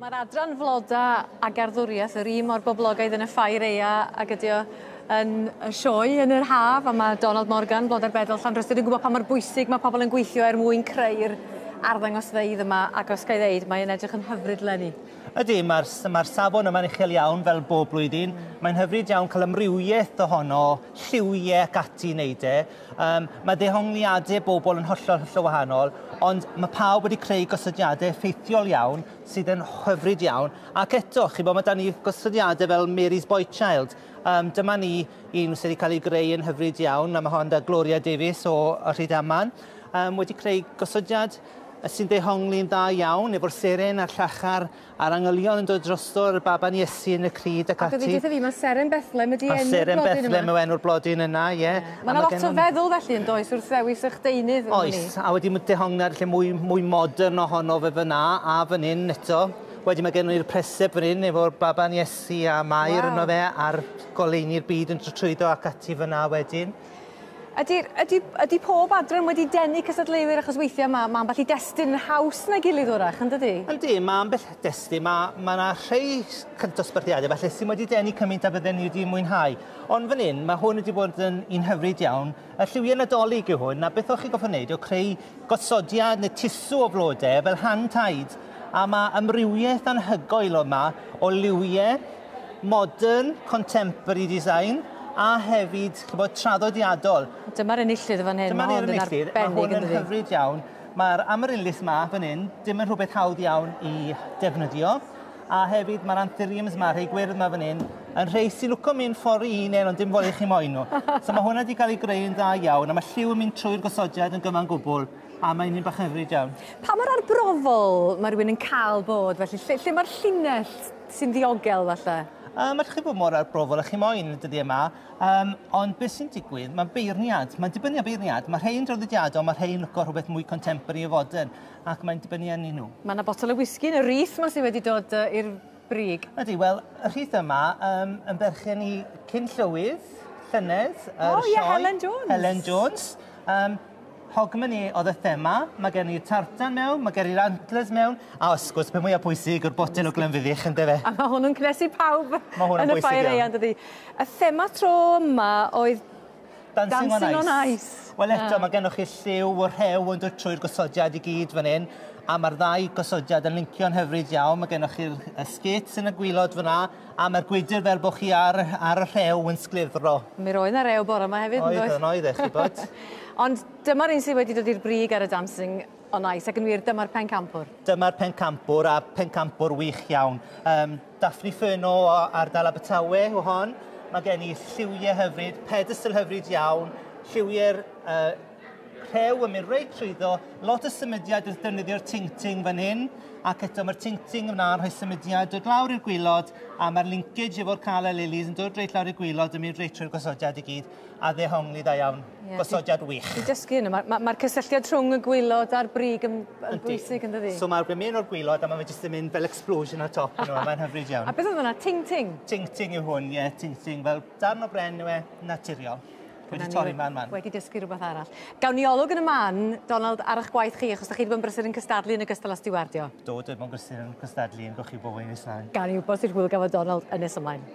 Mae'r adran floda a gerddwriaeth yr un mor boblogaidd yn y Ffair Eia ac ydy o yn y sioe yn yr haf, a mae Donald Morgan, Blodau'r Bedol Llanrwstyd, yn gwybod pa mor bwysig mae pobl yn gweithio mwyn creu'r arddangosfeydd yma, ac os gael ddeud, mae'n edrych yn hyfryd lenni. Ydy, mae'r safon yma'n uchel iawn fel bob blwyddyn. Mae'n hyfryd iawn cael ymrywiaeth ohono, lliwiau ac ati i wneud e. Mae dehongliadau bobl yn hollol wahanol, ond mae pawb wedi creu gosodiadau effeithiol iawn sydd yn hyfryd iawn. Ac eto, chi bod, mae da ni gosodiadau fel Mary's Boy Child. Dyma ni un sydd wedi cael ei greu yn hyfryd iawn, a mae hon da Gloria Davies o Rhydaman. Wedi creu gosodiad sy'n dehongli'n dda iawn, efo'r seren a'r llachar a'r angylion yn dod drosto'r baban Iesu yn y cryd ac ati. Ac wedi fi, mae Seren Bethlem ydi enw'r blodyn yma. Seren Bethlem yw enw'r blodyn yna, ie. Mae yna lot o feddwl felly yn does wrth ddewis eich deunydd. Oes, a wedi dehongliad mwy modern ohono fe fyna a fan hyn eto. Wedi mae gen i'r preseb fan hyn efo'r baban Iesu a Mair yno fe a'r goleini'r byd yn trwyddo ac ati fyna wedyn. Ydy pob adran wedi denu cystadleuwyr achos weithiau mae'n ambell i destun haws na gilydd wrach, yn dydi? Ydy, mae ambell destun. Mae yna rhai dosbarthiadau felly sy'n wedi denu cymaint a bydden ni wedi mwynhau. Ond fan hyn, mae hwn wedi bod yn un hyfryd iawn. Y lliwiau nadolig yw hwn, a beth o'ch chi goffa wneud yw creu gosodiad neu tisw o flodau fel hand-tied. A mae ymrywiaeth anhygoel yma o liwiau modern, contemporary design, a hefyd, traddodiadol. Dyma'r enillydd fan hyn. Dyma'r enillydd, mae hwn yn hyfryd iawn. Mae'r amaryllis yma fan hyn, dim yn rhywbeth hawdd iawn i defnyddio. A hefyd mae'r anthuriums yma, rhai gwyrdd yma fan hyn, yn rhai sy'n lwco mynd ffordd i un ond dim fod i chi moyn nhw. So mae hwnna wedi cael ei greu yn dda iawn, a mae lliw yn mynd trwy'r gosodiad yn gyma'n gwbl, a mae'n un bach yn hyfryd iawn. Pa mor arbrofol mae rhywun yn cael bod, felly? Lle mae'r llinell sy'n ddiogel, falle? Mae'n chi bod mor arbrofol a chi moyn dyddi yma, ond beth sy'n digwydd, mae'n beirniad, mae'n dibynnu a beirniad, mae rhain draddodiadol, mae rhain lwco rhywbeth mwy contemporary o fodern, ac mae'n dibynnu arnyn nhw. Mae yna botel o whisky yn y rhys yma sydd wedi dod i'r brig. Ydy, wel, y rhys yma yn berchen i cyn llywydd, llynedd, Helen Jones. Helen Jones. Hogman ni oedd y thema, mae gen i'r tartan mewn, mae gen i'r antlers mewn, a osgwrs, pe mwyaf pwysig yw'r botel o glenfyddich yn defe. A mae hwnnw'n cnesu pawb yn y Ffair Eia, yn dydi. Y thema tro yma oedd Dancing on Ice. Wel eto, mae gennych chi lliw o rhew yn dod trwy'r gosodiad i gyd fan hyn, a mae'r ddau gosodiad yn lincio'n hyfryd iawn. Mae gennych chi'r skates yn y gwylod fyna, a mae'r gwydr fel bod chi ar y rhew yn sglifro. Mi roedd yna rew bore yma hefyd, yn doedd? Oedd, chi bod. Ond dyma'r un sydd wedi dod i'r brig ar y Dancing on Ice, ac yn wir, dyma'r pencampwr. Dyma'r pencampwr, a pencampwr wych iawn. Daphne Furno o ardal Abertawe o hon. Mae gen i lliwiau hyfryd, pedestal hyfryd iawn, lliwiau'r rhew yn mynd reit trwyddo, lot o symudiad wrth defnyddio'r ting-ting fan hyn, ac eto mae'r ting-ting yna'n rhoi symudiad dod lawr i'r gwylod, a mae'r linkage efo'r Cala Lilies yn dod reit lawr i'r gwylod, yn mynd reit trwy'r gosodiad i gyd, a ddehongli dda iawn, gosodiad wych. Dwi'n dysgu hynny, mae'r cysylltiad rhwng y gwylod a'r brig yn bwysig yn dydi? So mae'r mynd o'r gwylod, a mae'n jyst yn mynd fel explosion ar top yno, mae'n hyfryd iawn. A beth oedd hwnna, ting-ting? Ting-ting yw hwn, ie, ting-ting, fel darn o bren yw e, naturiol. Wedi torri man. Wedi dysgu rhywbeth arall. Gawn ni olwg yn y man, Donald, ar eich gwaith chi, achos da chi wedi bod yn brysur yn cystadlu yn ogystal â stiwardio. Dwi'n bod yn brysur yn cystadlu yn gochi bobl yn yslaen. Gawn ni wybod sy'n hwyl gafod Donald yn nes ymlaen.